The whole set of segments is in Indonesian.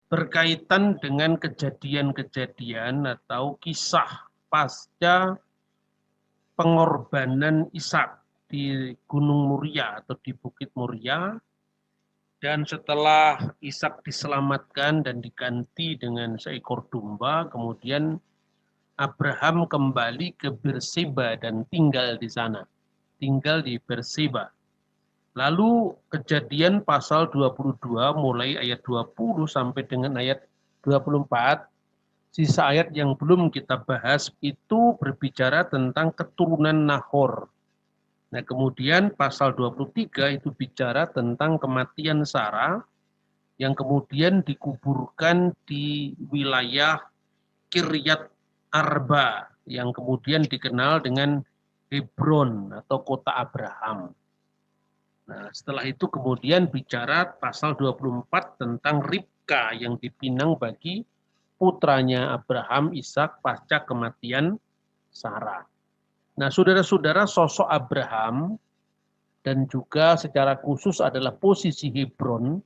berkaitan dengan kejadian-kejadian atau kisah pasca pengorbanan Ishak di Gunung Muria atau di Bukit Muria. Dan setelah Ishak diselamatkan dan diganti dengan seekor domba, kemudian Abraham kembali ke Berseba dan tinggal di sana. Tinggal di Berseba. Lalu kejadian pasal 22 mulai ayat 20 sampai dengan ayat 24, sisa ayat yang belum kita bahas itu berbicara tentang keturunan Nahor. Nah, kemudian pasal 23 itu bicara tentang kematian Sarah yang kemudian dikuburkan di wilayah Kiryat Arba yang kemudian dikenal dengan Hebron atau kota Abraham. Nah, setelah itu kemudian bicara pasal 24 tentang Ribka yang dipinang bagi putranya Abraham, Ishak pasca kematian Sarah. Nah, saudara-saudara, sosok Abraham dan juga secara khusus adalah posisi Hebron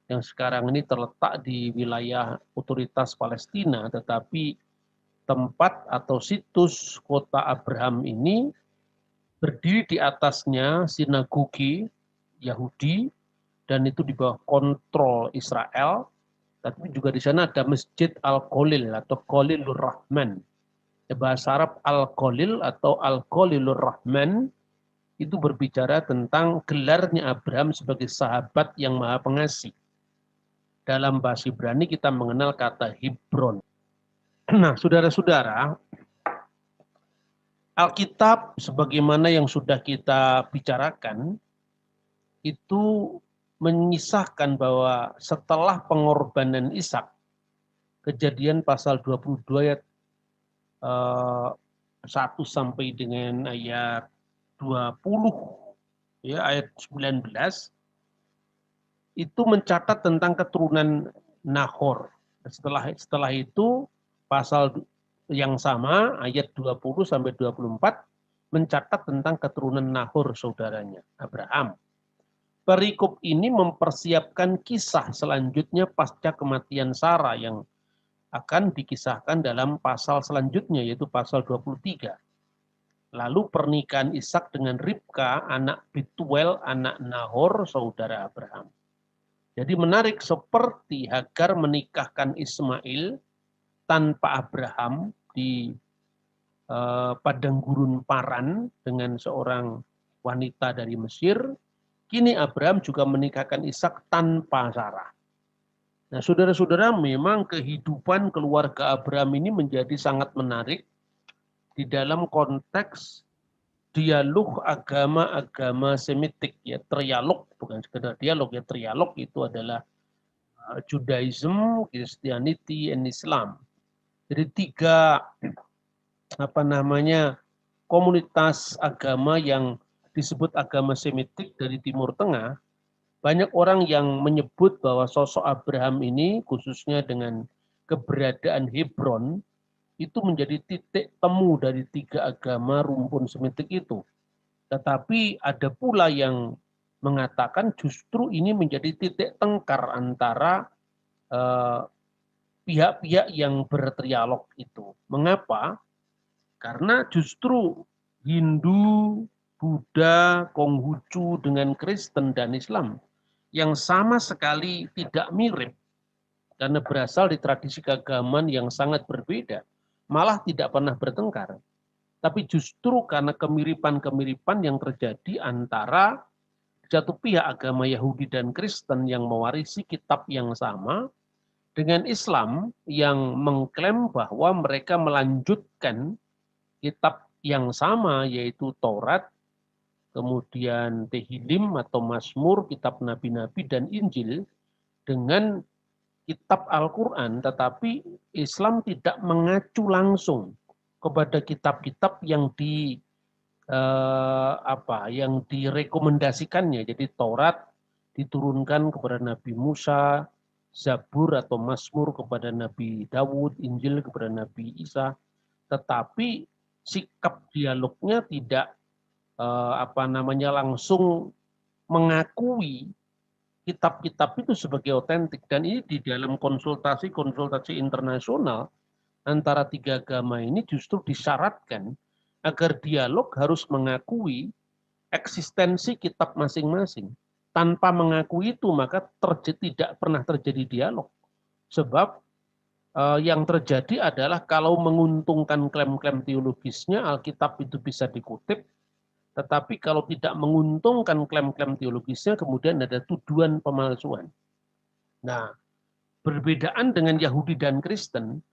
yang sekarang ini terletak di wilayah otoritas Palestina, tetapi tempat atau situs kota Abraham ini berdiri di atasnya sinagogi Yahudi dan itu di bawah kontrol Israel. Tapi juga di sana ada Masjid Al-Qalil atau Qalilur Rahman. Bahasa Arab Al-Qalil atau Al-Qalilur Rahman itu berbicara tentang gelarnya Abraham sebagai sahabat yang maha pengasih. Dalam bahasa Ibrani kita mengenal kata Hebron. Nah, saudara-saudara, Alkitab sebagaimana yang sudah kita bicarakan itu menyisahkan bahwa setelah pengorbanan Ishak, kejadian pasal 22 ayat 1 sampai dengan ayat 20 ya ayat 19 itu mencatat tentang keturunan Nahor. Setelah itu pasal yang sama ayat 20 sampai 24 mencatat tentang keturunan Nahor saudaranya Abraham. Perikop ini mempersiapkan kisah selanjutnya pasca kematian Sarah yang akan dikisahkan dalam pasal selanjutnya yaitu pasal 23. Lalu pernikahan Ishak dengan Ribka, anak Betuel, anak Nahor, saudara Abraham. Jadi menarik seperti Hagar menikahkan Ismail tanpa Abraham di padang gurun Paran dengan seorang wanita dari Mesir. Kini Abraham juga menikahkan Ishak tanpa Sarah. Nah, saudara-saudara, memang kehidupan keluarga Abraham ini menjadi sangat menarik di dalam konteks dialog agama-agama Semitik, ya trialog, bukan sekedar dialog, ya trialog itu adalah Judaism, Christianity, and Islam. Jadi tiga komunitas agama yang disebut agama Semitik dari Timur Tengah. Banyak orang yang menyebut bahwa sosok Abraham ini khususnya dengan keberadaan Hebron itu menjadi titik temu dari tiga agama rumpun Semitik itu. Tetapi ada pula yang mengatakan justru ini menjadi titik tengkar antara pihak-pihak yang bertrialog itu. Mengapa? Karena justru Hindu, Buddha, Konghucu dengan Kristen dan Islam yang sama sekali tidak mirip karena berasal di tradisi keagamaan yang sangat berbeda, malah tidak pernah bertengkar. Tapi justru karena kemiripan-kemiripan yang terjadi antara satu pihak agama Yahudi dan Kristen yang mewarisi kitab yang sama dengan Islam yang mengklaim bahwa mereka melanjutkan kitab yang sama yaitu Taurat, kemudian Tehillim atau Mazmur, kitab nabi-nabi dan Injil dengan kitab Al-Quran, tetapi Islam tidak mengacu langsung kepada kitab-kitab yang yang direkomendasikannya. Jadi Taurat diturunkan kepada Nabi Musa, Zabur atau Mazmur kepada Nabi Dawud, Injil kepada Nabi Isa, tetapi sikap dialognya tidak langsung mengakui kitab-kitab itu sebagai otentik. Dan ini di dalam konsultasi-konsultasi internasional antara tiga agama ini justru disyaratkan agar dialog harus mengakui eksistensi kitab masing-masing. Tanpa mengakui itu maka tidak pernah terjadi dialog. Sebab yang terjadi adalah kalau menguntungkan klaim-klaim teologisnya, Alkitab itu bisa dikutip, tetapi kalau tidak menguntungkan klaim-klaim teologisnya, kemudian ada tuduhan pemalsuan. Nah, perbedaan dengan Yahudi dan Kristen,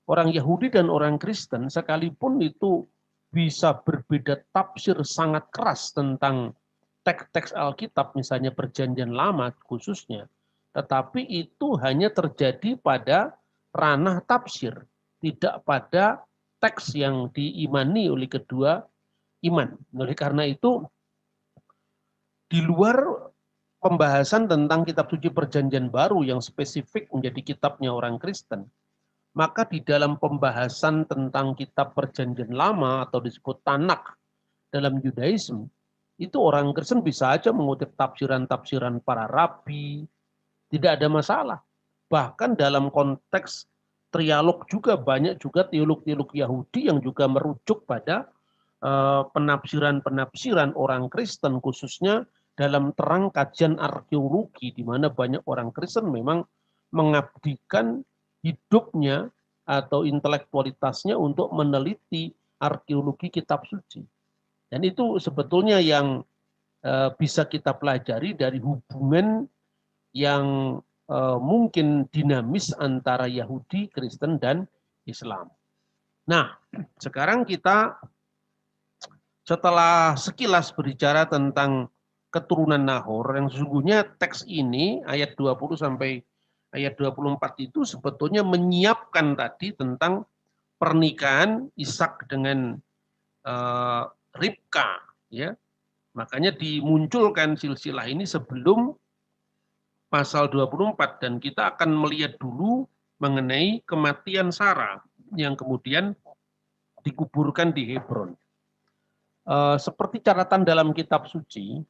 orang Yahudi dan orang Kristen sekalipun itu bisa berbeda tafsir sangat keras tentang teks-teks Alkitab, misalnya Perjanjian Lama khususnya, tetapi itu hanya terjadi pada ranah tafsir, tidak pada teks yang diimani oleh kedua iman. Oleh karena itu, di luar pembahasan tentang kitab suci Perjanjian Baru yang spesifik menjadi kitabnya orang Kristen, maka di dalam pembahasan tentang kitab Perjanjian Lama atau disebut Tanakh dalam Yudaisme, itu orang Kristen bisa aja mengutip tafsiran-tafsiran para rabi, tidak ada masalah. Bahkan dalam konteks trialog juga banyak juga teolog-teolog Yahudi yang juga merujuk pada penafsiran-penafsiran orang Kristen, khususnya dalam terang kajian arkeologi, di mana banyak orang Kristen memang mengabdikan hidupnya atau intelektualitasnya untuk meneliti arkeologi kitab suci. Dan itu sebetulnya yang bisa kita pelajari dari hubungan yang mungkin dinamis antara Yahudi, Kristen, dan Islam. Nah, sekarang kita setelah sekilas berbicara tentang keturunan Nahor, yang sesungguhnya teks ini ayat 20 sampai ayat 24 itu sebetulnya menyiapkan tadi tentang pernikahan Ishak dengan Ribka, ya. Makanya dimunculkan silsilah ini sebelum pasal 24 dan kita akan melihat dulu mengenai kematian Sarah yang kemudian dikuburkan di Hebron. Seperti catatan dalam kitab suci,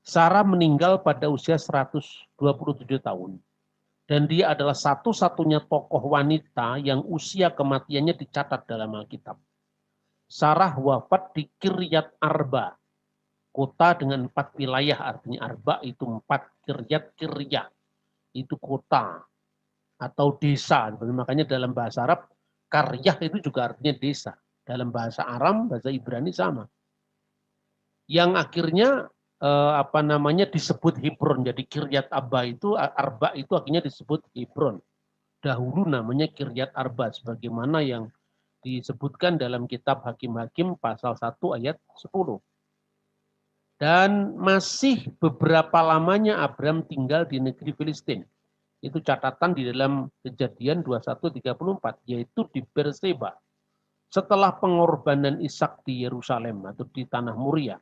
Sarah meninggal pada usia 127 tahun. Dan dia adalah satu-satunya tokoh wanita yang usia kematiannya dicatat dalam Alkitab. Sarah wafat di Kiryat Arba, kota dengan 4 wilayah, artinya Arba itu 4, Kiryat itu kota atau desa. Makanya dalam bahasa Arab, Karyah itu juga artinya desa. Dalam bahasa Aram, bahasa Ibrani sama. Yang akhirnya disebut Hebron. Jadi Kiryat Arba itu akhirnya disebut Hebron. Dahulu namanya Kiryat Arba, sebagaimana yang disebutkan dalam kitab Hakim-Hakim pasal 1 ayat 10. Dan masih beberapa lamanya Abram tinggal di negeri Filistin. Itu catatan di dalam Kejadian 21:34, yaitu di Berseba. Setelah pengorbanan Ishak di Yerusalem atau di tanah Moria,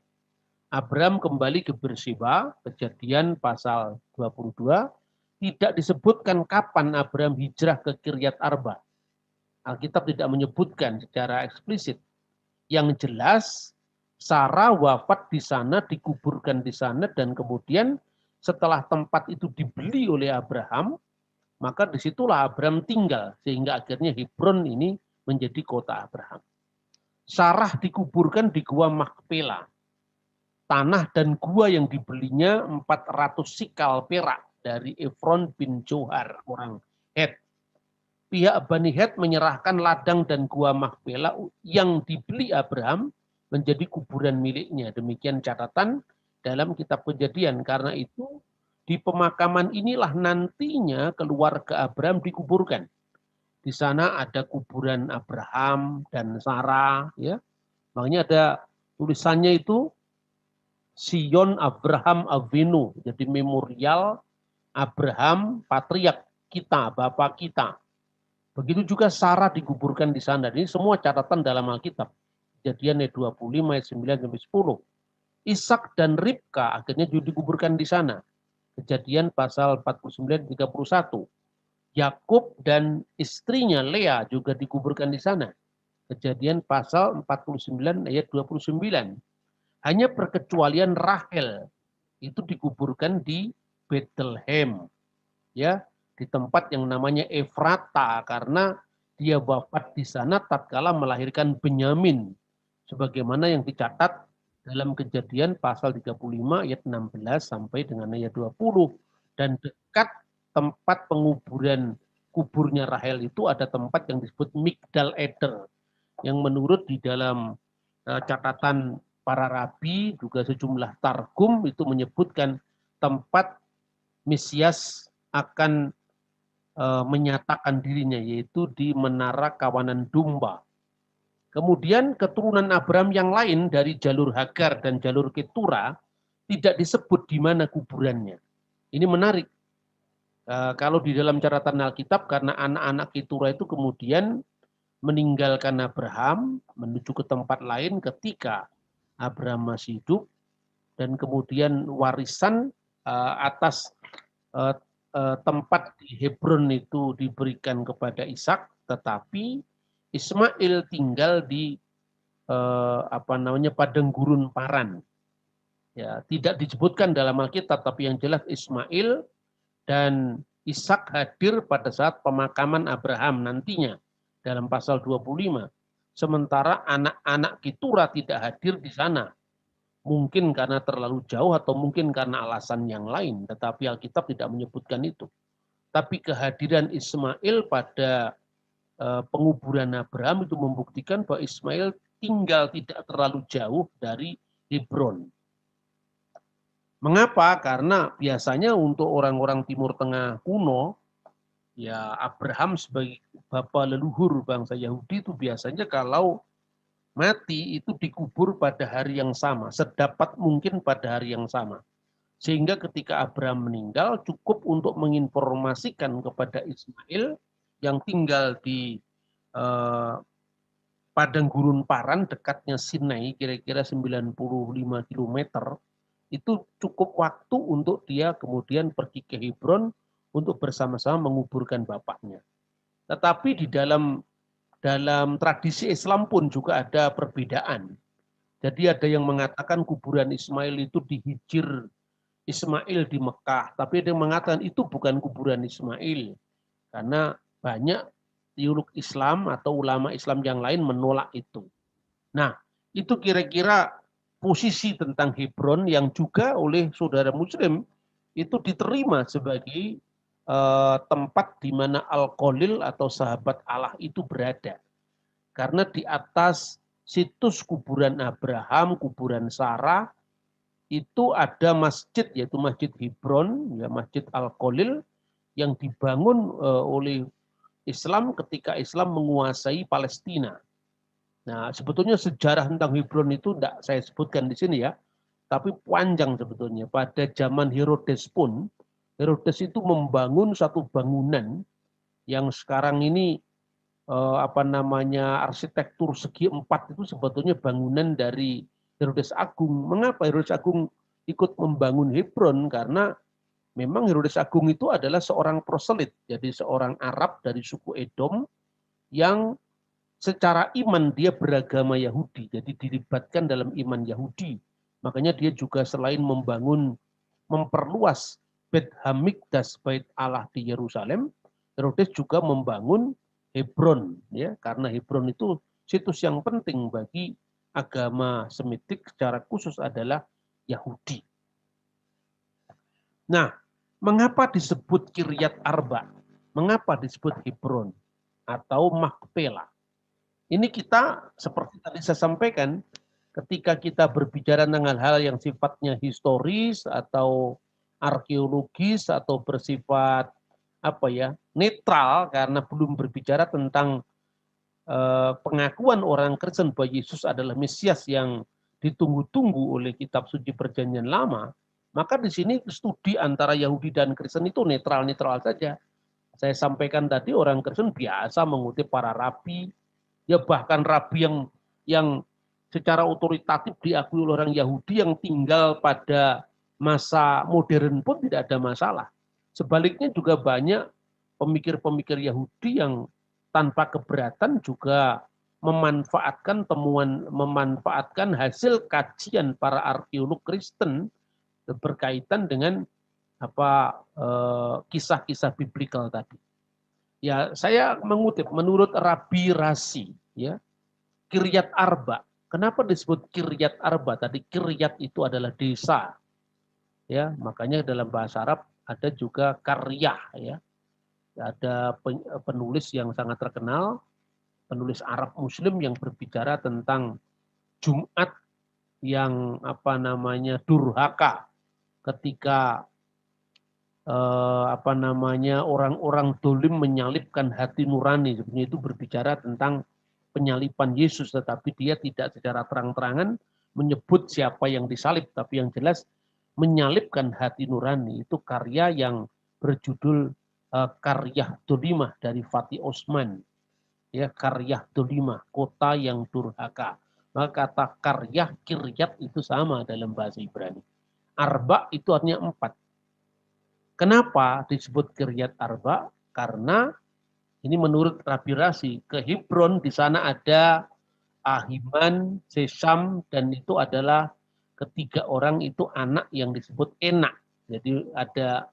Abram kembali ke Berseba, Kejadian pasal 22, tidak disebutkan kapan Abram hijrah ke Kiryat Arba. Alkitab tidak menyebutkan secara eksplisit. Yang jelas, Sarah wafat di sana, dikuburkan di sana, dan kemudian setelah tempat itu dibeli oleh Abraham, maka disitulah Abram tinggal, sehingga akhirnya Hebron ini menjadi kota Abraham. Sarah dikuburkan di Gua Makpela. Tanah dan gua yang dibelinya 400 sikal perak dari Efron bin Johar, orang Het. Pihak Bani Het menyerahkan ladang dan Gua Makpela yang dibeli Abraham menjadi kuburan miliknya. Demikian catatan dalam kitab Kejadian. Karena itu di pemakaman inilah nantinya keluarga Abraham dikuburkan. Di sana ada kuburan Abraham dan Sarah, ya. Makanya ada tulisannya itu Sion Abraham Avinu, jadi memorial Abraham patriark kita, bapak kita. Begitu juga Sarah dikuburkan di sana. Ini semua catatan dalam Alkitab. Kejadian ayat 25 ayat 9 sampai 10. Ishak dan Ribka akhirnya juga dikuburkan di sana. Kejadian pasal 49 31. Yakub dan istrinya Lea juga dikuburkan di sana. Kejadian pasal 49 ayat 29. Hanya perkecualian Rahel itu dikuburkan di Bethlehem, ya, di tempat yang namanya Efrata, karena dia wafat di sana tatkala melahirkan Benyamin, sebagaimana yang dicatat dalam Kejadian pasal 35 ayat 16 sampai dengan ayat 20. Dan dekat tempat kuburnya Rahel itu ada tempat yang disebut Migdal Eder, yang menurut di dalam catatan para rabi, juga sejumlah targum itu menyebutkan tempat Mesias akan menyatakan dirinya, yaitu di Menara Kawanan Domba. Kemudian keturunan Abraham yang lain dari jalur Hagar dan jalur Ketura tidak disebut di mana kuburannya. Ini menarik. Kalau di dalam catatan Alkitab, karena anak-anak Ketura itu kemudian meninggalkan Abraham menuju ke tempat lain ketika Abraham masih hidup, dan kemudian warisan atas tempat di Hebron itu diberikan kepada Ishak, tetapi Ismail tinggal di padang gurun Paran. Ya, tidak disebutkan dalam Alkitab, tapi yang jelas Ismail dan Ishak hadir pada saat pemakaman Abraham nantinya dalam pasal 25. Sementara anak-anak Ketura tidak hadir di sana. Mungkin karena terlalu jauh atau mungkin karena alasan yang lain, tetapi Alkitab tidak menyebutkan itu. Tapi kehadiran Ismail pada penguburan Abraham itu membuktikan bahwa Ismail tinggal tidak terlalu jauh dari Hebron. Mengapa? Karena biasanya untuk orang-orang Timur Tengah kuno, ya Abraham sebagai bapa leluhur bangsa Yahudi itu biasanya kalau mati itu dikubur pada hari yang sama, sedapat mungkin pada hari yang sama. Sehingga ketika Abraham meninggal cukup untuk menginformasikan kepada Ismail yang tinggal di padang gurun Paran dekatnya Sinai, kira-kira 95 km, itu cukup waktu untuk dia kemudian pergi ke Hebron untuk bersama-sama menguburkan bapaknya. Tetapi di dalam tradisi Islam pun juga ada perbedaan. Jadi ada yang mengatakan kuburan Ismail itu di Hijr Ismail di Mekah, tapi ada yang mengatakan itu bukan kuburan Ismail, karena banyak teolog Islam atau ulama Islam yang lain menolak itu. Nah, itu kira-kira posisi tentang Hebron yang juga oleh saudara Muslim itu diterima sebagai tempat di mana Al-Khalil atau sahabat Allah itu berada. Karena di atas situs kuburan Abraham, kuburan Sarah, itu ada masjid, yaitu Masjid Hebron, ya, Masjid Al-Khalil, yang dibangun oleh Islam ketika Islam menguasai Palestina. Nah, sebetulnya sejarah tentang Hebron itu tidak saya sebutkan di sini ya, tapi panjang sebetulnya. Pada zaman Herodes pun, Herodes itu membangun satu bangunan yang sekarang ini arsitektur segi empat itu sebetulnya bangunan dari Herodes Agung. Mengapa Herodes Agung ikut membangun Hebron? Karena memang Herodes Agung itu adalah seorang proselit, jadi seorang Arab dari suku Edom yang secara iman dia beragama Yahudi, jadi dilibatkan dalam iman Yahudi. Makanya dia juga selain memperluas Beit Hamikdash, Bait Allah di Yerusalem, Herodes juga membangun Hebron, ya, karena Hebron itu situs yang penting bagi agama Semitik, secara khusus adalah Yahudi. Nah, mengapa disebut Kiryat Arba? Mengapa disebut Hebron atau Makpela? Ini kita seperti tadi saya sampaikan, ketika kita berbicara tentang hal yang sifatnya historis atau arkeologis atau bersifat netral, karena belum berbicara tentang pengakuan orang Kristen bahwa Yesus adalah Mesias yang ditunggu-tunggu oleh kitab suci Perjanjian Lama, maka di sini studi antara Yahudi dan Kristen itu netral-netral saja. Saya sampaikan tadi orang Kristen biasa mengutip para rabi, ya bahkan rabi yang secara otoritatif diakui oleh orang Yahudi yang tinggal pada masa modern pun tidak ada masalah. Sebaliknya juga banyak pemikir-pemikir Yahudi yang tanpa keberatan juga memanfaatkan hasil kajian para arkeolog Kristen berkaitan dengan kisah-kisah biblikal tadi. Ya, saya mengutip menurut Rabi Rasi, ya, Kiryat Arba. Kenapa disebut Kiryat Arba? Tadi Kiryat itu adalah desa, ya, makanya dalam bahasa Arab ada juga karyah, ya. Ada penulis yang sangat terkenal, penulis Arab Muslim yang berbicara tentang Jumat yang durhaka ketika orang-orang dolim menyalibkan hati nurani. Sebenarnya itu berbicara tentang penyaliban Yesus, tetapi dia tidak secara terang-terangan menyebut siapa yang disalib, tapi yang jelas menyalibkan hati nurani. Itu karya yang berjudul Karyah Dolimah dari Fatih Osman, ya, Karyah Dolimah, kota yang durhaka. Maka kata karyah kiryat itu sama dalam bahasa Ibrani. Arba itu artinya 4. Kenapa disebut Kiryat Arba? Karena ini menurut Rabi Rasi, ke Hebron di sana ada Ahiman, Sesam, dan itu adalah ketiga orang itu anak yang disebut Enak. Jadi ada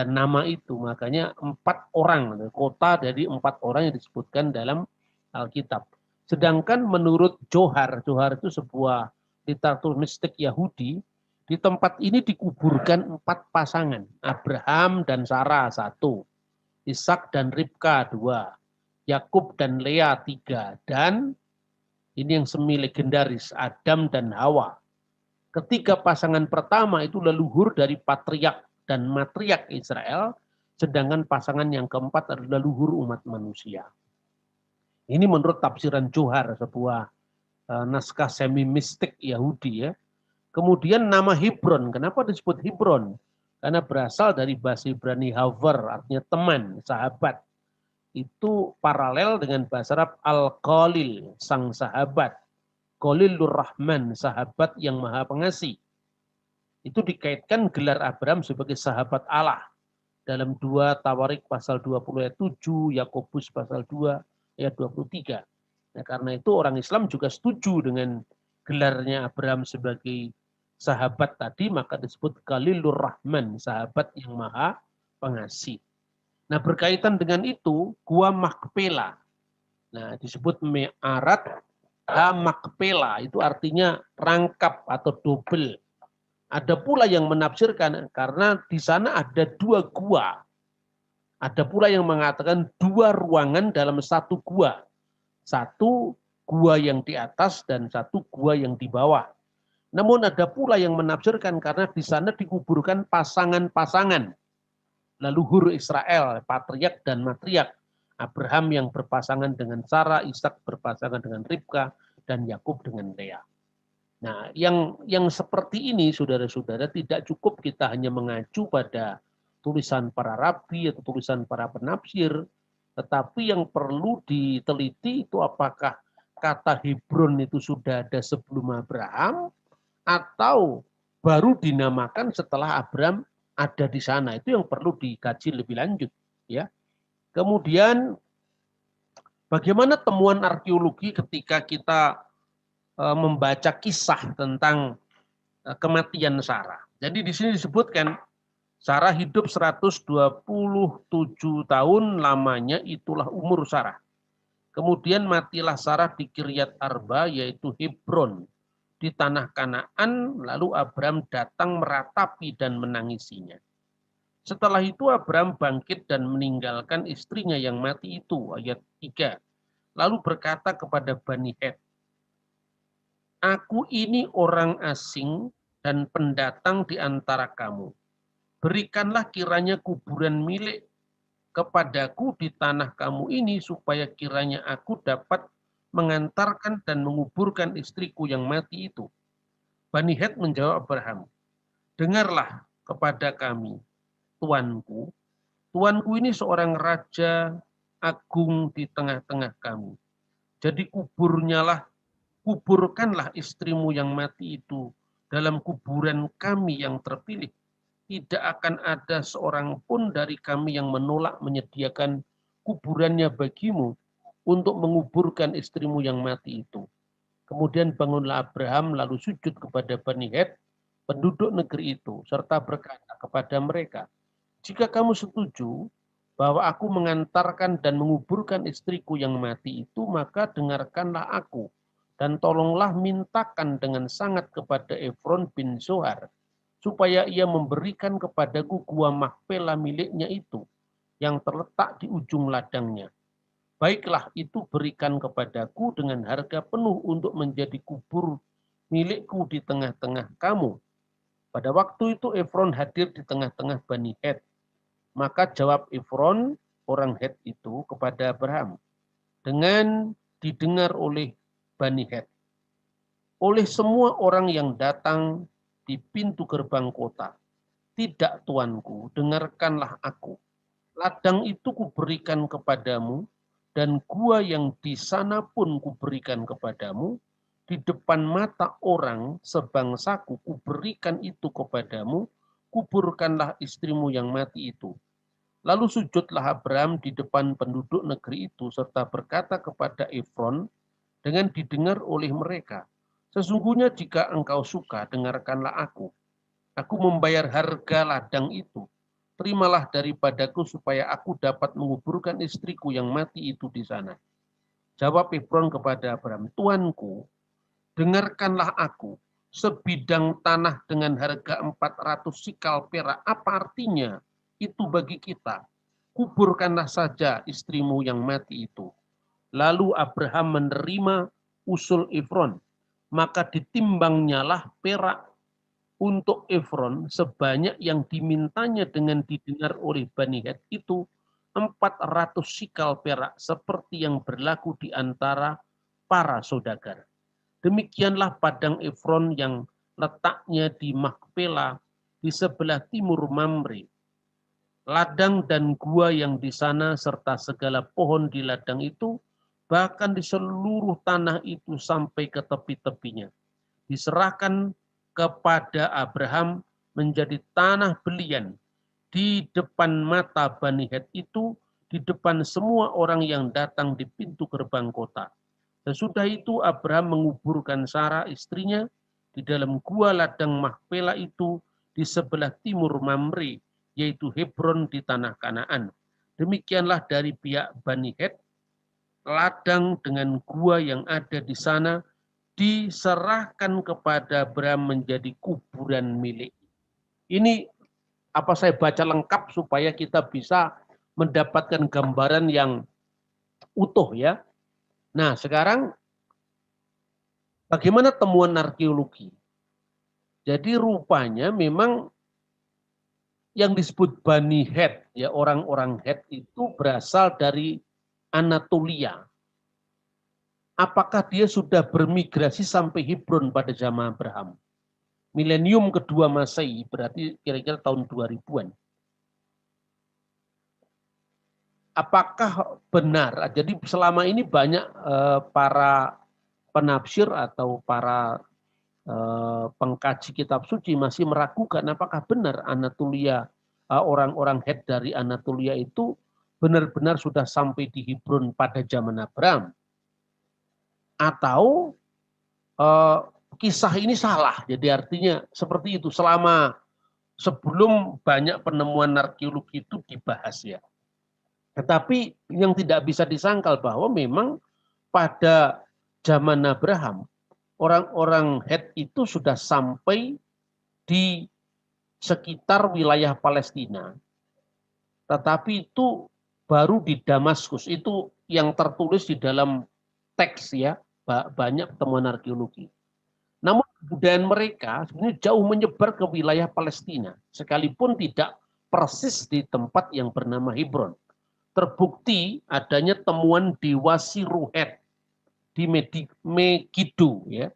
nama itu, makanya 4 orang, kota dari 4 orang yang disebutkan dalam Alkitab. Sedangkan menurut Johar itu sebuah literatur mistik Yahudi, di tempat ini dikuburkan 4 pasangan, Abraham dan Sarah 1, Ishak dan Ribka 2, Yakub dan Lea 3, dan ini yang semi legendaris, Adam dan Hawa. Ketiga pasangan pertama itu leluhur dari patriark dan matriark Israel, sedangkan pasangan yang keempat adalah leluhur umat manusia. Ini menurut tafsiran Johar, sebuah naskah semi mistik Yahudi, ya. Kemudian nama Hebron, kenapa disebut Hebron? Karena berasal dari bahasa Ibrani havar, artinya teman, sahabat. Itu paralel dengan bahasa Arab Al-Qalil, sang sahabat. Qalilur Rahman, sahabat yang maha pengasih. Itu dikaitkan gelar Abraham sebagai sahabat Allah. Dalam 2 Tawarik pasal 20 ayat 7, Yakobus pasal 2 ayat 23. Nah, karena itu orang Islam juga setuju dengan gelarnya Abraham sebagai sahabat tadi, maka disebut Khalilur Rahman, sahabat yang maha pengasih. Nah, berkaitan dengan itu, Gua Makpela. Nah, disebut Me'arat Makpela, itu artinya rangkap atau double. Ada pula yang menafsirkan karena di sana ada 2 gua. Ada pula yang mengatakan 2 ruangan dalam 1 gua. 1 gua yang di atas dan 1 gua yang di bawah. Namun ada pula yang menafsirkan karena di sana dikuburkan pasangan-pasangan leluhur Israel, patriark dan matriark. Abraham yang berpasangan dengan Sarah, Ishak berpasangan dengan Ribka, dan Yakub dengan Lea. Nah, yang seperti ini, saudara-saudara, tidak cukup kita hanya mengacu pada tulisan para rabi atau tulisan para penafsir, tetapi yang perlu diteliti itu apakah kata Hebron itu sudah ada sebelum Abraham, atau baru dinamakan setelah Abraham ada di sana. Itu yang perlu dikaji lebih lanjut, ya. Kemudian bagaimana temuan arkeologi ketika kita membaca kisah tentang kematian Sarah. Jadi di sini disebutkan Sarah hidup 127 tahun lamanya, itulah umur Sarah. Kemudian matilah Sarah di Kiryat Arba, yaitu Hebron, di tanah Kanaan, lalu Abraham datang meratapi dan menangisinya. Setelah itu Abraham bangkit dan meninggalkan istrinya yang mati itu, ayat 3. Lalu berkata kepada Bani Het, "Aku ini orang asing dan pendatang di antara kamu. Berikanlah kiranya kuburan milik kepadaku di tanah kamu ini, supaya kiranya aku dapat mengantarkan dan menguburkan istriku yang mati itu." Bani Het menjawab Abraham, "Dengarlah kepada kami, tuanku. Tuanku ini seorang raja agung di tengah-tengah kami. Jadi kuburkanlah istrimu yang mati itu dalam kuburan kami yang terpilih. Tidak akan ada seorang pun dari kami yang menolak menyediakan kuburannya bagimu untuk menguburkan istrimu yang mati itu." Kemudian bangunlah Abraham lalu sujud kepada Bani Het, penduduk negeri itu, serta berkata kepada mereka, "Jika kamu setuju bahwa aku mengantarkan dan menguburkan istriku yang mati itu, maka dengarkanlah aku, dan tolonglah mintakan dengan sangat kepada Efron bin Zohar, supaya ia memberikan kepadaku gua Makpela miliknya itu, yang terletak di ujung ladangnya. Baiklah, itu berikan kepadaku dengan harga penuh untuk menjadi kubur milikku di tengah-tengah kamu." Pada waktu itu Efron hadir di tengah-tengah Bani Het. Maka jawab Efron, orang Het itu, kepada Abraham, dengan didengar oleh Bani Het, oleh semua orang yang datang di pintu gerbang kota, "Tidak, tuanku, dengarkanlah aku. Ladang itu kuberikan kepadamu, dan gua yang di sana pun kuberikan kepadamu. Di depan mata orang sebangsaku kuberikan itu kepadamu. Kuburkanlah istrimu yang mati itu." Lalu sujudlah Abraham di depan penduduk negeri itu, serta berkata kepada Efron dengan didengar oleh mereka, "Sesungguhnya jika engkau suka, dengarkanlah aku. Aku membayar harga ladang itu. Terimalah daripadaku supaya aku dapat menguburkan istriku yang mati itu di sana." Jawab Efron kepada Abraham, "Tuanku, dengarkanlah aku. Sebidang tanah dengan harga 400 sikal perak, apa artinya itu bagi kita? Kuburkanlah saja istrimu yang mati itu." Lalu Abraham menerima usul Efron, maka ditimbangnyalah perak untuk Efron sebanyak yang dimintanya dengan didengar oleh Bani Het itu 400 sikal perak, seperti yang berlaku di antara para saudagar. Demikianlah padang Efron yang letaknya di Makpela di sebelah timur Mamre. Ladang dan gua yang di sana serta segala pohon di ladang itu, bahkan di seluruh tanah itu sampai ke tepi-tepinya, diserahkan kepada Abraham menjadi tanah belian di depan mata Bani Het itu, di depan semua orang yang datang di pintu gerbang kota. Sesudah itu Abraham menguburkan Sarah istrinya di dalam gua ladang Makpela itu di sebelah timur Mamre, yaitu Hebron di tanah Kanaan. Demikianlah dari pihak Bani Het, ladang dengan gua yang ada di sana diserahkan kepada Abraham menjadi kuburan milik. Ini apa saya baca lengkap supaya kita bisa mendapatkan gambaran yang utuh ya. Nah, sekarang bagaimana temuan arkeologi? Jadi rupanya memang yang disebut Bani Het, ya orang-orang Het itu berasal dari Anatolia. Apakah dia sudah bermigrasi sampai Hebron pada zaman Abraham? Milenium kedua Masehi, berarti kira-kira tahun 2000-an. Apakah benar? Jadi selama ini banyak para penafsir atau para pengkaji kitab suci masih meragukan apakah benar Anatolia, orang-orang Het dari Anatolia itu benar-benar sudah sampai di Hebron pada zaman Abraham, atau kisah ini salah. Jadi artinya seperti itu selama sebelum banyak penemuan arkeologi itu dibahas ya. Tetapi yang tidak bisa disangkal bahwa memang pada zaman Abraham orang-orang Het itu sudah sampai di sekitar wilayah Palestina. Tetapi itu baru di Damaskus, itu yang tertulis di dalam teks ya, banyak temuan arkeologi. Namun kebudayaan mereka sebenarnya jauh menyebar ke wilayah Palestina, sekalipun tidak persis di tempat yang bernama Hebron. Terbukti adanya temuan Dewa Siruhet di Megiddo ya.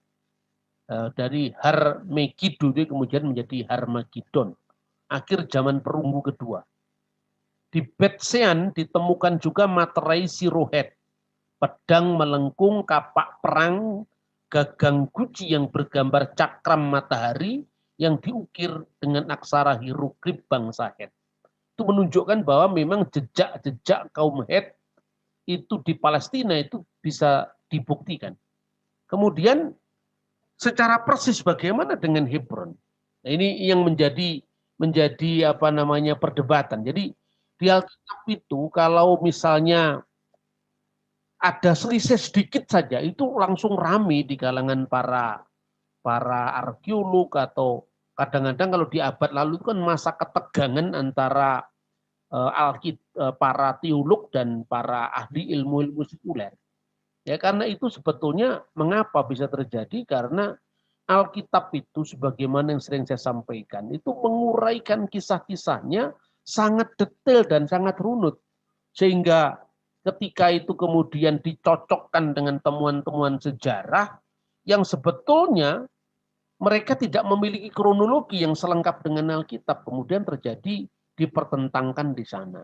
Dari Har Megiddo itu kemudian menjadi Harmagedon, akhir zaman perunggu kedua. Di Betsean ditemukan juga materai Sirohet, pedang melengkung, kapak perang, gagang guci yang bergambar cakram matahari yang diukir dengan aksara hieroglif bangsa Het. Itu menunjukkan bahwa memang jejak-jejak kaum Het itu di Palestina itu bisa dibuktikan. Kemudian secara persis bagaimana dengan Hebron? Nah, ini yang menjadi apa namanya perdebatan. Jadi di Alkitab itu kalau misalnya ada selisih sedikit saja itu langsung rame di kalangan para para arkeolog atau kadang-kadang kalau di abad lalu itu kan masa ketegangan antara para teolog dan para ahli ilmu-ilmu sekuler. Ya karena itu sebetulnya mengapa bisa terjadi karena Alkitab itu sebagaimana yang sering saya sampaikan itu menguraikan kisah-kisahnya sangat detail dan sangat runut sehingga ketika itu kemudian dicocokkan dengan temuan-temuan sejarah yang sebetulnya mereka tidak memiliki kronologi yang selengkap dengan Alkitab kemudian terjadi dipertentangkan di sana.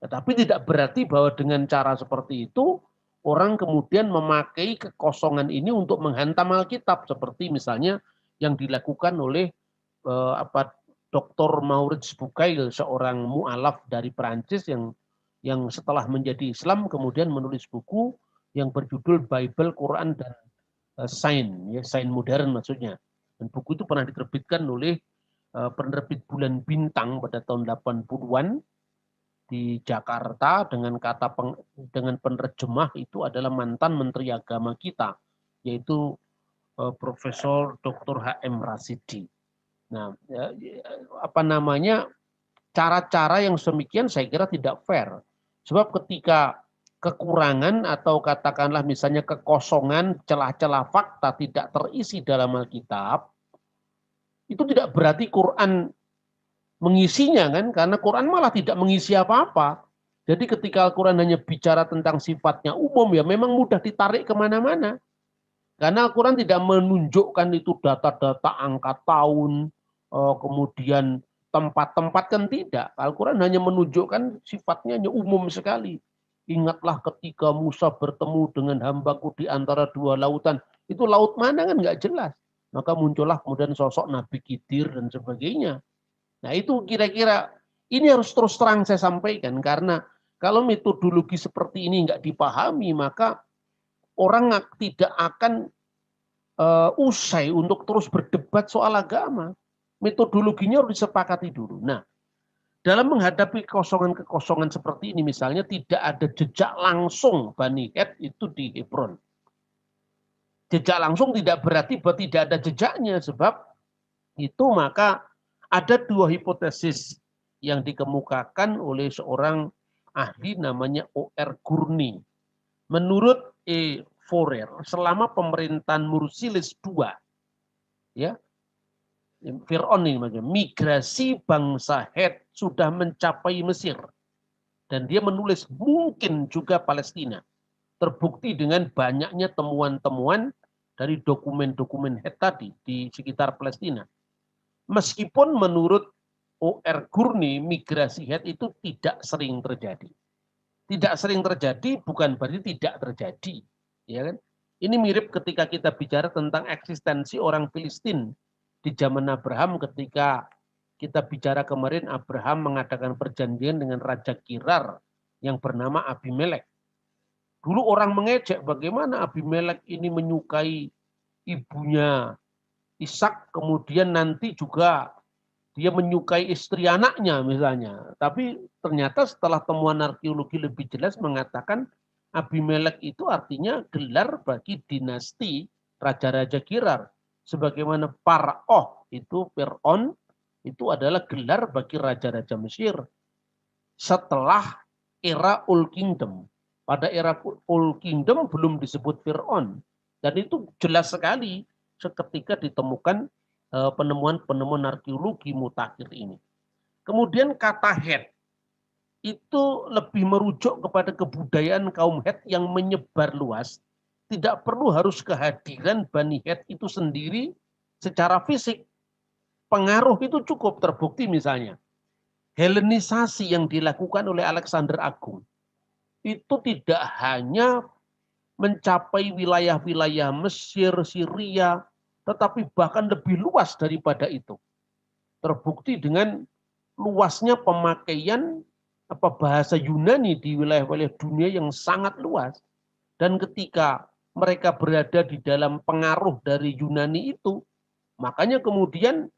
Tetapi tidak berarti bahwa dengan cara seperti itu orang kemudian memakai kekosongan ini untuk menghantam Alkitab seperti misalnya yang dilakukan oleh Dr. Maurits Bucaille seorang mualaf dari Perancis yang setelah menjadi Islam kemudian menulis buku yang berjudul Bible, Quran dan Sains, ya sains modern maksudnya. Dan buku itu pernah diterbitkan oleh penerbit Bulan Bintang pada tahun 80-an di Jakarta dengan penerjemah itu adalah mantan Menteri Agama kita, yaitu Profesor Dr. H.M. Rasidi. Nah, apa namanya cara-cara yang semikian saya kira tidak fair. Sebab ketika kekurangan atau katakanlah misalnya kekosongan, celah-celah fakta tidak terisi dalam Alkitab, itu tidak berarti Quran mengisinya kan, karena Quran malah tidak mengisi apa-apa. Jadi ketika Al-Quran hanya bicara tentang sifatnya umum, ya memang mudah ditarik kemana-mana. Karena Al-Quran tidak menunjukkan itu data-data angka tahun, kemudian tempat-tempat kan tidak. Al-Quran hanya menunjukkan sifatnya hanya umum sekali. Ingatlah ketika Musa bertemu dengan hambaku di antara dua lautan. Itu laut mana kan nggak jelas. Maka muncullah kemudian sosok Nabi Khidir dan sebagainya. Nah itu kira-kira ini harus terus terang saya sampaikan karena kalau metodologi seperti ini nggak dipahami maka orang tidak akan usai untuk terus berdebat soal agama. Metodologinya harus disepakati dulu. Nah, dalam menghadapi kekosongan-kekosongan seperti ini misalnya tidak ada jejak langsung Bani Het itu di Hebron. Jejak langsung tidak berarti bahwa tidak ada jejaknya sebab itu maka ada dua hipotesis yang dikemukakan oleh seorang ahli namanya O.R. Gurney. Menurut Forer, selama pemerintahan Mursilis II, ya, Fir'aun ini migrasi bangsa Het sudah mencapai Mesir. Dan dia menulis mungkin juga Palestina. Terbukti dengan banyaknya temuan-temuan dari dokumen-dokumen Het tadi di sekitar Palestina. Meskipun menurut O.R. Gurney, migrasi Het itu tidak sering terjadi. Tidak sering terjadi bukan berarti tidak terjadi. Ya kan? Ini mirip ketika kita bicara tentang eksistensi orang Filistin di zaman Abraham ketika kita bicara kemarin Abraham mengadakan perjanjian dengan Raja Kirar yang bernama Abimelek. Dulu orang mengejek bagaimana Abimelek ini menyukai ibunya Ishak, kemudian nanti juga dia menyukai istri anaknya misalnya. Tapi ternyata setelah temuan arkeologi lebih jelas mengatakan Abimelek itu artinya gelar bagi dinasti raja-raja Kirar. Sebagaimana Paroh itu Fir'aun itu adalah gelar bagi raja-raja Mesir. Setelah era Old Kingdom. Pada era Old Kingdom belum disebut Fir'aun. Dan itu jelas sekali seketika ditemukan penemuan-penemuan arkeologi mutakhir ini. Kemudian kata Het itu lebih merujuk kepada kebudayaan kaum Het yang menyebar luas. Tidak perlu harus kehadiran Bani Het itu sendiri secara fisik. Pengaruh itu cukup terbukti misalnya. Helenisasi yang dilakukan oleh Alexander Agung itu tidak hanya mencapai wilayah-wilayah Mesir, Syria, tetapi bahkan lebih luas daripada itu. Terbukti dengan luasnya pemakaian bahasa Yunani di wilayah-wilayah dunia yang sangat luas. Dan ketika mereka berada di dalam pengaruh dari Yunani itu, makanya kemudian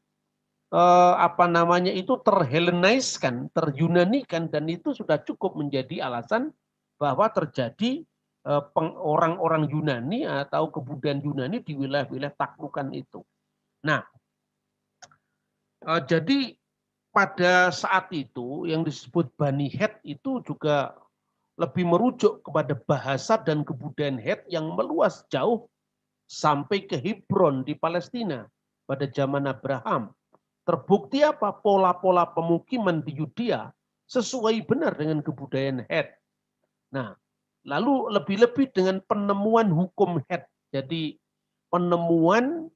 itu terhelleniskan, teryunanikan, dan itu sudah cukup menjadi alasan bahwa terjadi orang-orang Yunani atau kebudayaan Yunani di wilayah-wilayah taklukan itu. Nah, jadi pada saat itu yang disebut Bani Het itu juga lebih merujuk kepada bahasa dan kebudayaan Het yang meluas jauh sampai ke Hebron di Palestina pada zaman Abraham. Terbukti apa? Pola-pola pemukiman di Yudea sesuai benar dengan kebudayaan Het. Nah, lalu lebih-lebih dengan penemuan hukum Het. Jadi penemuan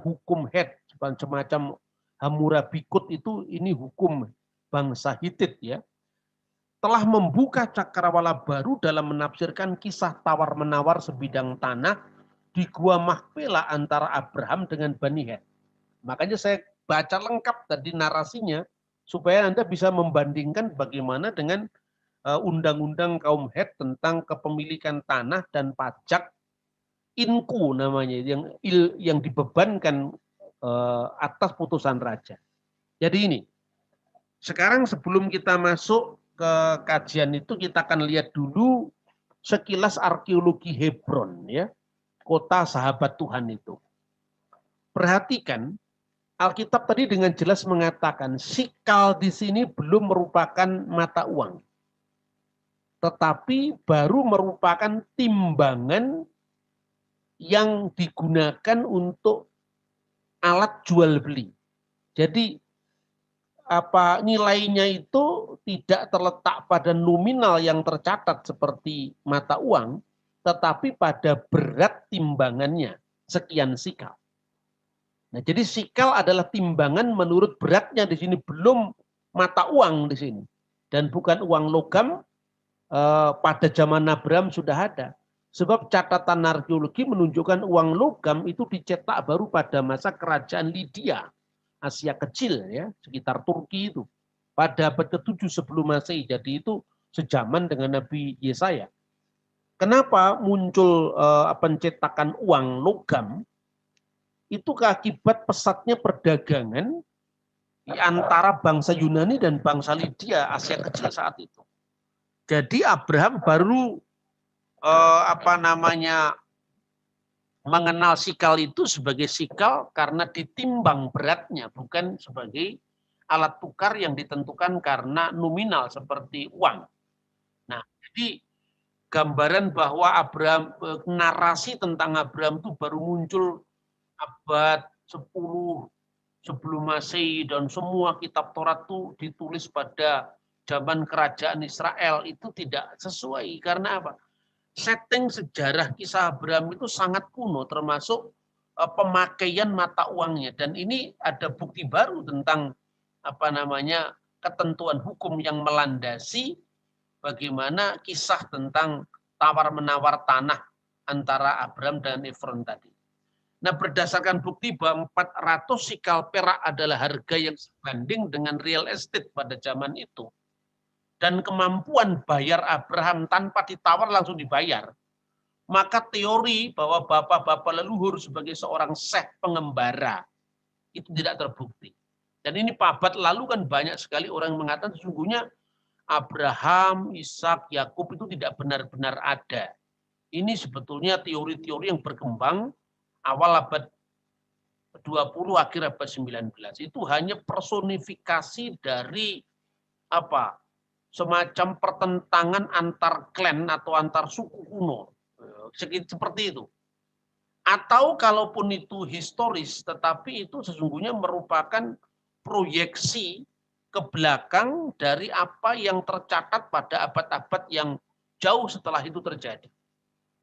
hukum Het semacam Hammurabi Code itu, ini hukum bangsa Hitit ya, telah membuka cakrawala baru dalam menafsirkan kisah tawar-menawar sebidang tanah di Gua Mahpela antara Abraham dengan Bani Het. Makanya saya baca lengkap tadi narasinya supaya Anda bisa membandingkan bagaimana dengan undang-undang kaum Het tentang kepemilikan tanah dan pajak inku namanya yang dibebankan atas putusan raja. Jadi ini, sekarang sebelum kita masuk ke kajian itu, kita akan lihat dulu sekilas arkeologi Hebron ya, kota sahabat Tuhan itu. Perhatikan, Alkitab tadi dengan jelas mengatakan sikal di sini belum merupakan mata uang, tetapi baru merupakan timbangan yang digunakan untuk alat jual beli. Jadi nilainya itu tidak terletak pada nominal yang tercatat seperti mata uang, tetapi pada berat timbangannya, sekian sikal. Nah, jadi sikal adalah timbangan menurut beratnya di sini, belum mata uang di sini. Dan bukan uang logam, pada zaman Abraham sudah ada. Sebab catatan arkeologi menunjukkan uang logam itu dicetak baru pada masa kerajaan Lydia, Asia Kecil ya, sekitar Turki itu. Pada abad ke-7 sebelum Masehi. Jadi itu sejaman dengan Nabi Yesaya. Kenapa muncul pencetakan uang logam? Itu akibat pesatnya perdagangan di antara bangsa Yunani dan bangsa Lydia, Asia Kecil saat itu. Jadi Abraham baru mengenal sikal itu sebagai sikal karena ditimbang beratnya, bukan sebagai alat tukar yang ditentukan karena nominal seperti uang. Nah, jadi gambaran bahwa Abraham, narasi tentang Abraham itu baru muncul abad 10 sebelum Masehi, dan semua kitab Taurat itu ditulis pada zaman kerajaan Israel, itu tidak sesuai. Karena apa? Setting sejarah kisah Abraham itu sangat kuno, termasuk pemakaian mata uangnya. Dan ini ada bukti baru tentang ketentuan hukum yang melandasi bagaimana kisah tentang tawar-menawar tanah antara Abraham dan Efron tadi. Nah, berdasarkan bukti bahwa 400 sikal perak adalah harga yang sebanding dengan real estate pada zaman itu, dan kemampuan bayar Abraham tanpa ditawar langsung dibayar, maka teori bahwa bapak-bapak leluhur sebagai seorang syekh pengembara itu tidak terbukti. Dan ini abad lalu kan banyak sekali orang yang mengatakan sesungguhnya Abraham, Ishak, Yakub itu tidak benar-benar ada. Ini sebetulnya teori-teori yang berkembang awal abad 20, akhir abad 19. Itu hanya personifikasi dari semacam pertentangan antar klan atau antar suku kuno. Seperti itu. Atau kalaupun itu historis, tetapi itu sesungguhnya merupakan proyeksi ke belakang dari apa yang tercatat pada abad-abad yang jauh setelah itu terjadi.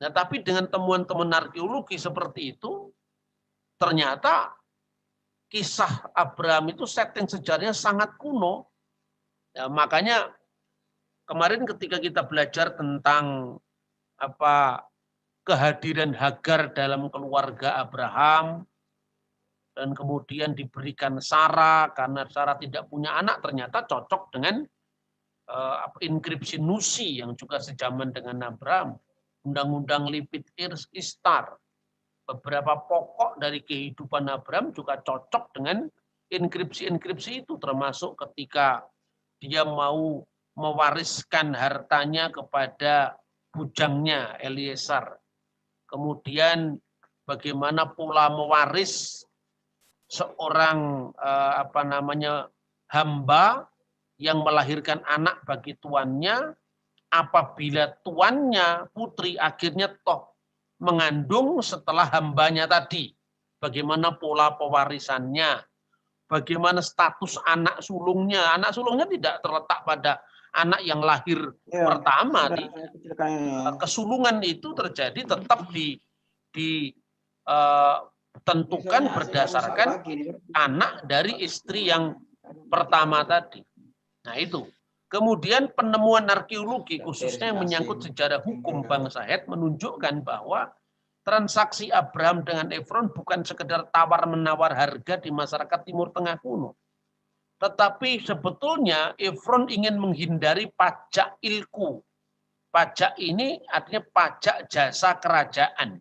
Nah, tapi dengan temuan-temuan arkeologi seperti itu, ternyata kisah Abraham itu setting sejarahnya sangat kuno. Ya, makanya kemarin ketika kita belajar tentang kehadiran Hagar dalam keluarga Abraham, dan kemudian diberikan Sarah karena Sarah tidak punya anak, ternyata cocok dengan inskripsi Nusi yang juga sejaman dengan Abraham. Undang-undang Lipit Istar, beberapa pokok dari kehidupan Abraham juga cocok dengan Inskripsi-inskripsi itu termasuk ketika dia mau mewariskan hartanya kepada bujangnya Eliezer. Kemudian bagaimana pula mewaris seorang hamba yang melahirkan anak bagi tuannya, apabila tuannya putri akhirnya toh mengandung setelah hambanya tadi. Bagaimana pola pewarisannya, bagaimana status anak sulungnya. Anak sulungnya tidak terletak pada anak yang lahir pertama. Kesulungan itu terjadi tetap ditentukan berdasarkan anak dari istri yang pertama tadi. Nah itu. Kemudian penemuan arkeologi khususnya yang menyangkut sejarah hukum bangsa Het menunjukkan bahwa transaksi Abraham dengan Efron bukan sekedar tawar-menawar harga di masyarakat Timur Tengah kuno. Tetapi sebetulnya Efron ingin menghindari pajak ilku. Pajak ini artinya pajak jasa kerajaan.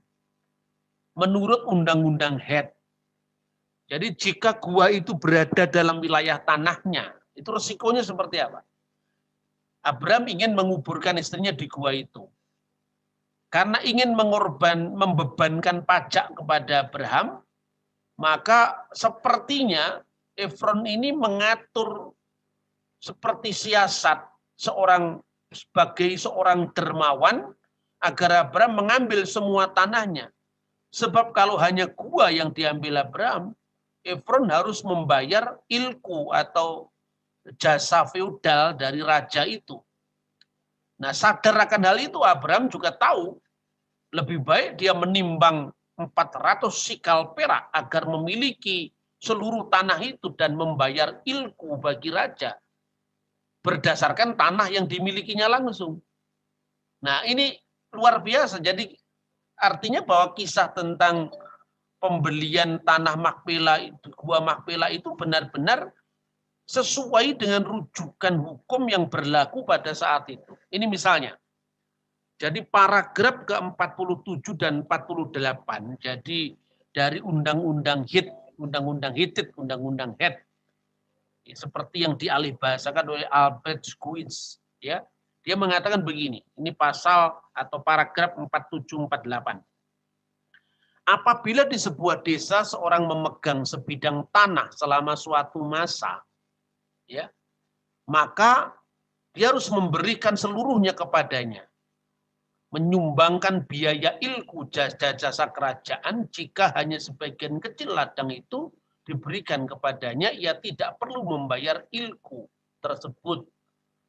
Menurut undang-undang Het. Jadi jika gua itu berada dalam wilayah tanahnya, itu resikonya seperti apa? Abraham ingin menguburkan istrinya di gua itu. Karena ingin membebankan pajak kepada Abraham, maka sepertinya Efron ini mengatur seperti siasat sebagai seorang dermawan agar Abraham mengambil semua tanahnya. Sebab kalau hanya gua yang diambil Abraham, Efron harus membayar ilku atau jasa feudal dari raja itu. Nah, sadar akan hal itu Abraham juga tahu lebih baik dia menimbang 400 sikal perak agar memiliki seluruh tanah itu dan membayar ilku bagi raja berdasarkan tanah yang dimilikinya langsung. Nah, ini luar biasa. Jadi artinya bahwa kisah tentang pembelian tanah Makpela itu, gua Makpela itu benar-benar sesuai dengan rujukan hukum yang berlaku pada saat itu. Ini misalnya, jadi paragraf ke-47 dan 48, jadi dari Undang-Undang Hittite, Undang-Undang Het, seperti yang dialih bahasakan oleh Albert Schweitzer, ya, dia mengatakan begini, ini pasal atau paragraf 47-48. Apabila di sebuah desa seorang memegang sebidang tanah selama suatu masa, ya, maka dia harus memberikan seluruhnya kepadanya, menyumbangkan biaya ilku jasa kerajaan. Jika hanya sebagian kecil ladang itu diberikan kepadanya, ia tidak perlu membayar ilku tersebut.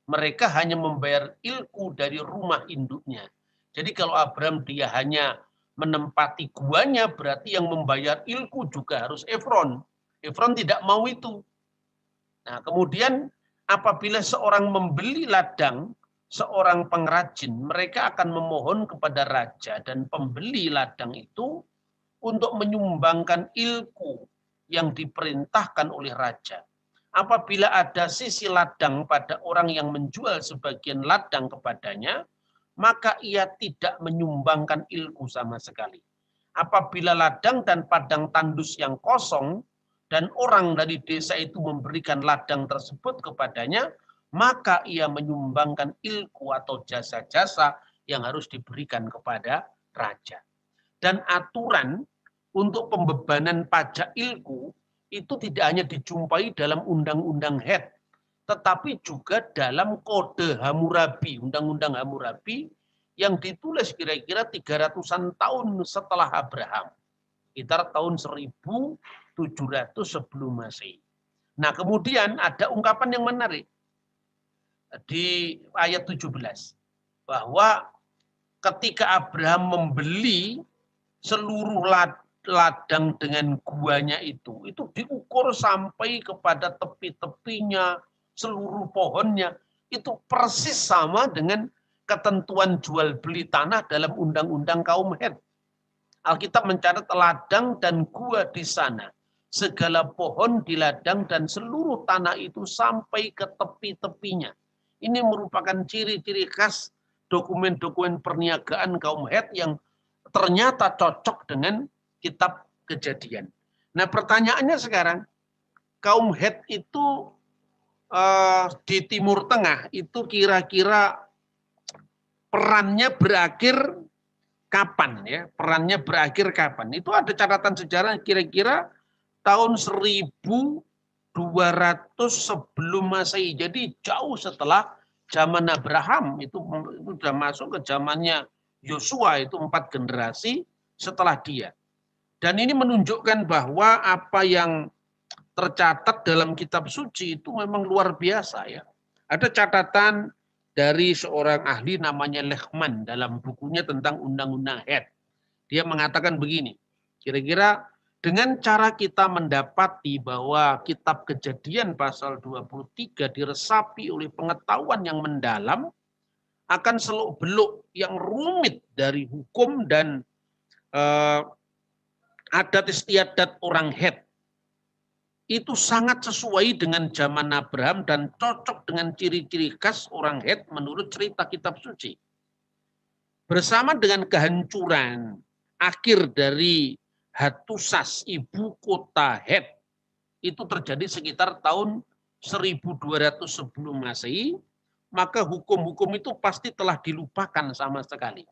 Mereka hanya membayar ilku dari rumah induknya. Jadi kalau Abraham dia hanya menempati guanya, berarti yang membayar ilku juga harus Efron. Efron tidak mau itu. Nah, kemudian apabila seorang membeli ladang, seorang pengrajin, mereka akan memohon kepada raja dan pembeli ladang itu untuk menyumbangkan ilku yang diperintahkan oleh raja. Apabila ada sisi ladang pada orang yang menjual sebagian ladang kepadanya, maka ia tidak menyumbangkan ilku sama sekali. Apabila ladang dan padang tandus yang kosong, dan orang dari desa itu memberikan ladang tersebut kepadanya, maka ia menyumbangkan ilku atau jasa-jasa yang harus diberikan kepada raja. Dan aturan untuk pembebanan pajak ilku itu tidak hanya dijumpai dalam Undang-Undang Het, tetapi juga dalam Kode Hammurabi, Undang-Undang Hammurabi yang ditulis kira-kira 300-an tahun setelah Abraham, sekitar tahun 1700 sebelum Masehi. Nah, kemudian ada ungkapan yang menarik di ayat 17 bahwa ketika Abraham membeli seluruh ladang dengan guanya itu diukur sampai kepada tepi-tepinya, seluruh pohonnya, itu persis sama dengan ketentuan jual beli tanah dalam undang-undang kaum Het. Alkitab mencatat ladang dan gua di sana, segala pohon di ladang dan seluruh tanah itu sampai ke tepi-tepinya. Ini merupakan ciri-ciri khas dokumen-dokumen perniagaan kaum Het yang ternyata cocok dengan kitab Kejadian. Nah, pertanyaannya sekarang, kaum Het itu di Timur Tengah itu kira-kira perannya berakhir kapan ya? Perannya berakhir kapan? Itu ada catatan sejarah kira-kira tahun 1200 sebelum Masehi. Jadi jauh setelah zaman Abraham itu sudah masuk ke zamannya Yosua, itu 4 generasi setelah dia. Dan ini menunjukkan bahwa apa yang tercatat dalam kitab suci itu memang luar biasa ya. Ada catatan dari seorang ahli namanya Lehman dalam bukunya tentang undang-undang Het. Dia mengatakan begini, kira-kira dengan cara kita mendapati bahwa kitab Kejadian pasal 23 diresapi oleh pengetahuan yang mendalam akan seluk-beluk yang rumit dari hukum dan adat istiadat orang Het, itu sangat sesuai dengan zaman Abraham dan cocok dengan ciri-ciri khas orang Het menurut cerita kitab suci. Bersama dengan kehancuran akhir dari Hattusas, ibu kota Het, itu terjadi sekitar tahun 1200 sebelum Masehi, maka hukum-hukum itu pasti telah dilupakan sama sekali.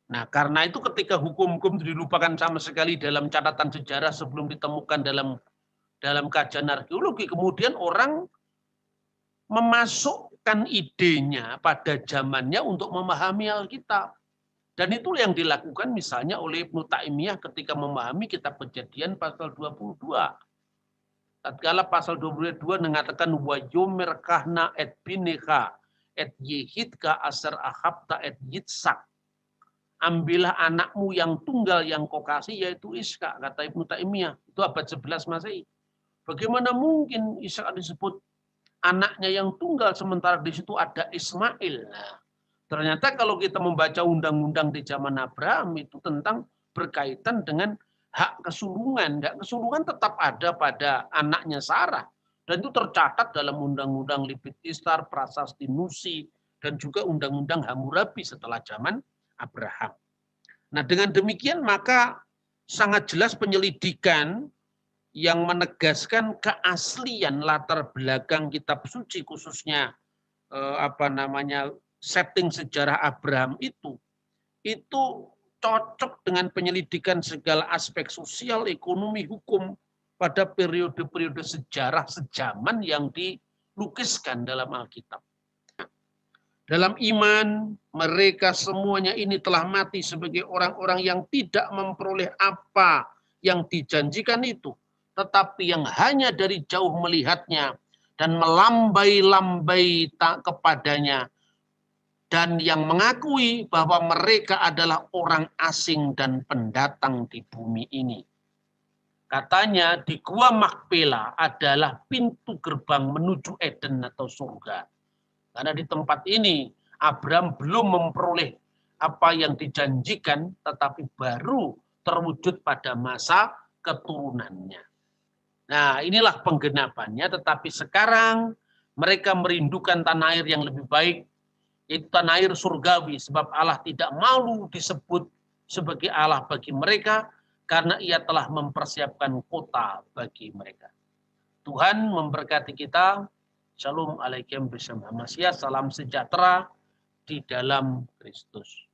Nah, karena itu ketika hukum-hukum dilupakan sama sekali dalam catatan sejarah sebelum ditemukan dalam kajian arkeologi, kemudian orang memasukkan idenya pada zamannya untuk memahami Alkitab. Dan itu yang dilakukan misalnya oleh Ibnu Taimiyah ketika memahami kitab Kejadian pasal 22. Tatkala pasal 22 mengatakan wa yumer kahna et bineha et yehidka asar ahabta et yitsak. Ambillah anakmu yang tunggal yang kau kasih yaitu Ishak, kata Ibnu Taimiyah. Itu abad 11 Masehi. Bagaimana mungkin Ishak disebut anaknya yang tunggal sementara di situ ada Ismail. Nah, ternyata kalau kita membaca undang-undang di zaman Abraham itu tentang berkaitan dengan hak kesulungan. Hak kesulungan tetap ada pada anaknya Sarah. Dan itu tercatat dalam undang-undang Levitistar, Prasasti Nusi, dan juga undang-undang Hammurabi setelah zaman Abraham. Nah, dengan demikian maka sangat jelas penyelidikan yang menegaskan keaslian latar belakang kitab suci, khususnya setting sejarah Abraham itu cocok dengan penyelidikan segala aspek sosial, ekonomi, hukum pada periode-periode sejarah sejaman yang dilukiskan dalam Alkitab. Dalam iman, mereka semuanya ini telah mati sebagai orang-orang yang tidak memperoleh apa yang dijanjikan itu, tetapi yang hanya dari jauh melihatnya dan melambai-lambai kepadanya, dan yang mengakui bahwa mereka adalah orang asing dan pendatang di bumi ini. Katanya di Gua Makpela adalah pintu gerbang menuju Eden atau surga. Karena di tempat ini Abraham belum memperoleh apa yang dijanjikan, tetapi baru terwujud pada masa keturunannya. Nah, inilah penggenapannya, tetapi sekarang mereka merindukan tanah air yang lebih baik, yaitu tanah air surgawi, sebab Allah tidak malu disebut sebagai Allah bagi mereka, karena ia telah mempersiapkan kota bagi mereka. Tuhan memberkati kita. Shalom alaikum bersama Masya, salam sejahtera di dalam Kristus.